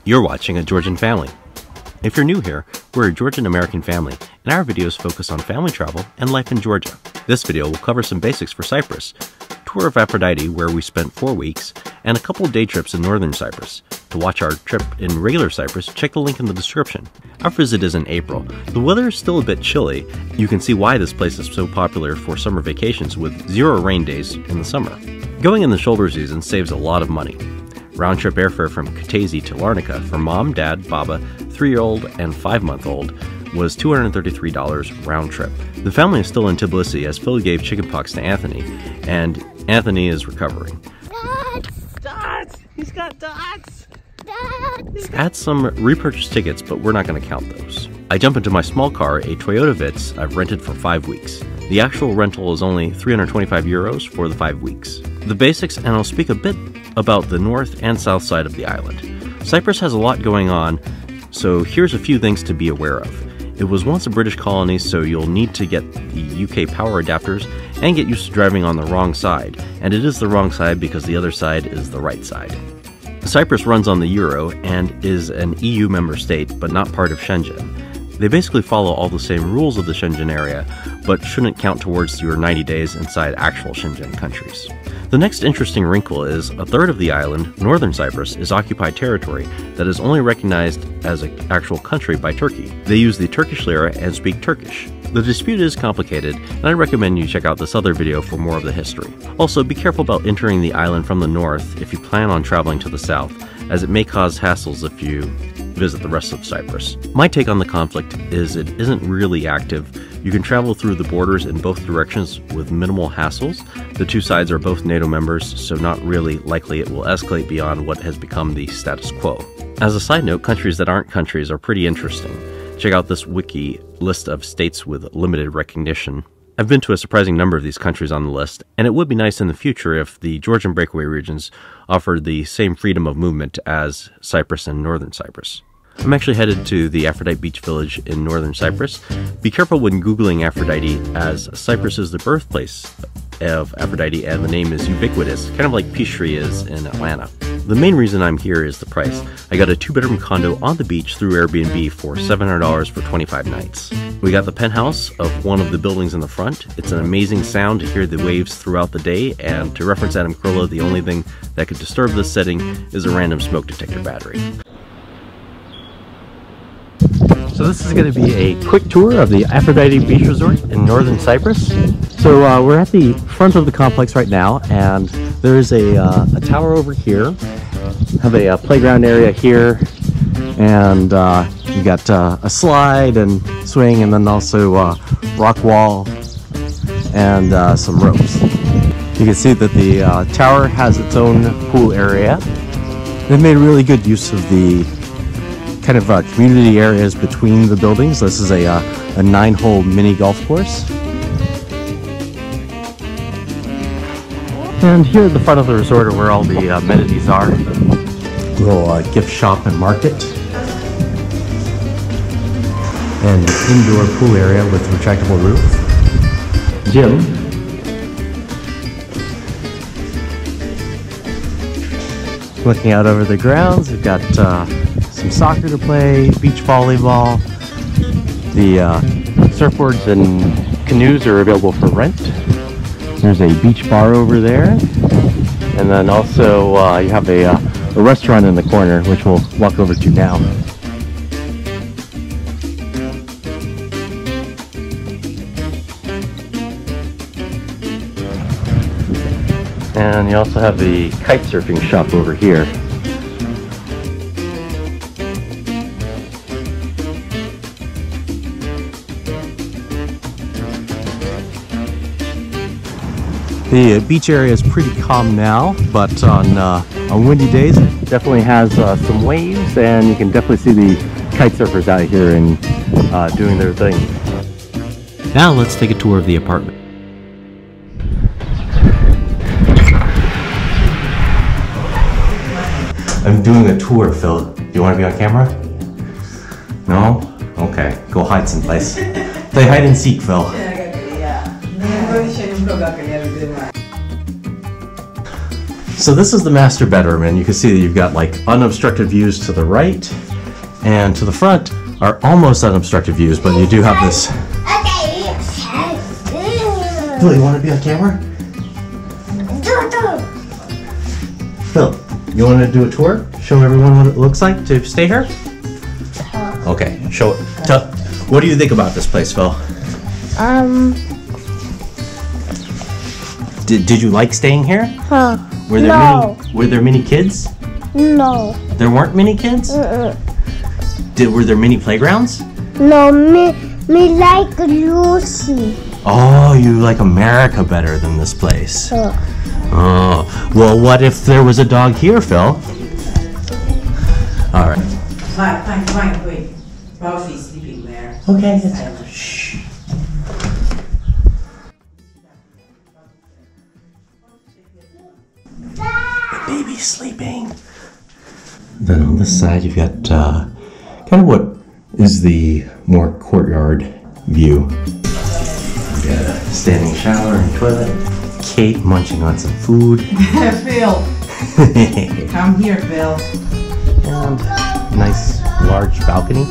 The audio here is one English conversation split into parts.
You're watching A Georgian Family. If you're new here, we're a Georgian-American family, and our videos focus on family travel and life in Georgia. This video will cover some basics for Cyprus, tour of Aphrodite where we spent 4 weeks, and a couple day trips in Northern Cyprus. To watch our trip in regular Cyprus, check the link in the description. Our visit is in April. The weather is still a bit chilly. You can see why this place is so popular for summer vacations with 0 rain days in the summer. Going in the shoulder season saves a lot of money. Round-trip airfare from Kutaisi to Larnaca for mom, dad, baba, 3-year-old, and 5-month-old was $233 round-trip. The family is still in Tbilisi as Phil gave chickenpox to Anthony, and Anthony is recovering. Dots! He's got dots! Dots! Had some repurchased tickets, but we're not going to count those. I jump into my small car, a Toyota Vitz I've rented for 5 weeks. The actual rental is only 325 euros for the 5 weeks. The basics, and I'll speak a bit about the north and south side of the island. Cyprus has a lot going on, so here's a few things to be aware of. It was once a British colony, so you'll need to get the UK power adapters and get used to driving on the wrong side, and it is the wrong side because the other side is the right side. Cyprus runs on the euro and is an EU member state, but not part of Schengen. They basically follow all the same rules of the Schengen area, but shouldn't count towards your 90 days inside actual Schengen countries. The next interesting wrinkle is a third of the island, Northern Cyprus, is occupied territory that is only recognized as an actual country by Turkey. They use the Turkish lira and speak Turkish. The dispute is complicated, and I recommend you check out this other video for more of the history. Also, be careful about entering the island from the north if you plan on traveling to the south, as it may cause hassles if you visit the rest of Cyprus. My take on the conflict is it isn't really active. You can travel through the borders in both directions with minimal hassles. The two sides are both NATO members, so not really likely it will escalate beyond what has become the status quo. As a side note, countries that aren't countries are pretty interesting. Check out this wiki list of states with limited recognition. I've been to a surprising number of these countries on the list, and it would be nice in the future if the Georgian breakaway regions offered the same freedom of movement as Cyprus and Northern Cyprus. I'm actually headed to the Aphrodite Beach Village in Northern Cyprus. Be careful when Googling Aphrodite, as Cyprus is the birthplace of Aphrodite and the name is ubiquitous, kind of like Peachtree is in Atlanta. The main reason I'm here is the price. I got a 2-bedroom condo on the beach through Airbnb for $700 for 25 nights. We got the penthouse of one of the buildings in the front. It's an amazing sound to hear the waves throughout the day, and to reference Adam Carolla, the only thing that could disturb this setting is a random smoke detector battery. So this is going to be a quick tour of the Aphrodite Beach Resort in Northern Cyprus. So we're at the front of the complex right now, and there's a tower over here. Have a playground area here, and you got a slide and swing, and then also rock wall and some ropes. You can see that the tower has its own pool area. They've made really good use of the kind of community areas between the buildings. This is a 9-hole mini golf course. And here at the front of the resort are where all the amenities are. Little gift shop and market. And indoor pool area with retractable roof. Gym. Looking out over the grounds, we've got some soccer to play, beach volleyball. The surfboards and canoes are available for rent. There's a beach bar over there, and then also you have a restaurant in the corner, which we'll walk over to now. And you also have the kite surfing shop over here. The beach area is pretty calm now, but on windy days it definitely has some waves, and you can definitely see the kite surfers out here and doing their thing. Now let's take a tour of the apartment. I'm doing a tour, Phil. Do you want to be on camera? No? Okay, go hide someplace. Play hide and seek, Phil. So this is the master bedroom, and you can see that you've got like unobstructed views to the right, and to the front are almost unobstructed views, but you do have this. Phil, you want to be on camera? Phil, you want to do a tour? Show everyone what it looks like to stay here? Okay, show it. What do you think about this place, Phil? Did you like staying here? Were there many kids? No. There weren't many kids? Were there many playgrounds? No, me like Lucy. Oh, you like America better than this place. Oh, well, what if there was a dog here, Phil? All right. Fine, wait. Ralphie's sleeping there. Okay. Shh. The baby's sleeping. Then on this side, you've got kind of what is the more courtyard view. You've got a standing shower and toilet. Kate munching on some food. Phil. Come here, Phil. And nice large balcony.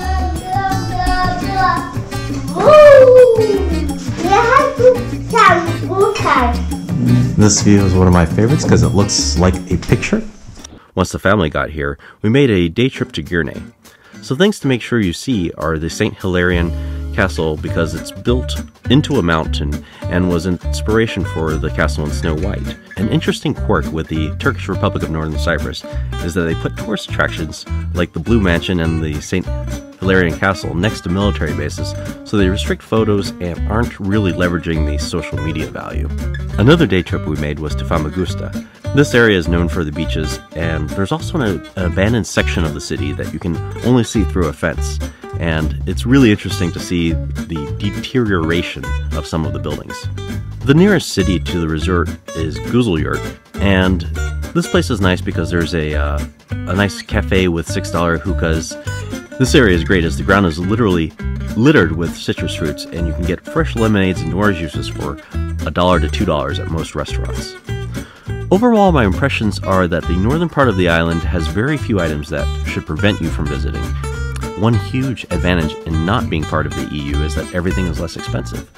This view is one of my favorites because it looks like a picture. Once the family got here, we made a day trip to Girne. So things to make sure you see are the St. Hilarion Castle, because it's built into a mountain and was an inspiration for the castle in Snow White. An interesting quirk with the Turkish Republic of Northern Cyprus is that they put tourist attractions like the Blue Mansion and the St. Hilarion Castle next to military bases, so they restrict photos and aren't really leveraging the social media value. Another day trip we made was to Famagusta. This area is known for the beaches, and there's also an abandoned section of the city that you can only see through a fence, and it's really interesting to see the deterioration of some of the buildings. The nearest city to the resort is Güzelyurt, and this place is nice because there's a nice cafe with $6 hookahs. This area is great as the ground is literally littered with citrus fruits, and you can get fresh lemonades and orange juices for $1 to $2 at most restaurants. Overall, my impressions are that the northern part of the island has very few items that should prevent you from visiting. One huge advantage in not being part of the EU is that everything is less expensive.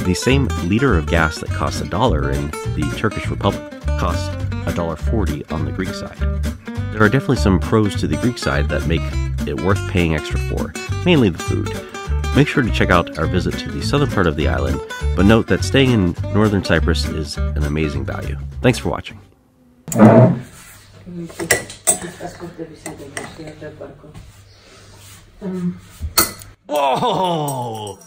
The same liter of gas that costs $1 in the Turkish Republic costs $1.40 on the Greek side. There are definitely some pros to the Greek side that make it worth paying extra for, mainly the food. Make sure to check out our visit to the southern part of the island, but note that staying in Northern Cyprus is an amazing value. Thanks for watching. Whoa!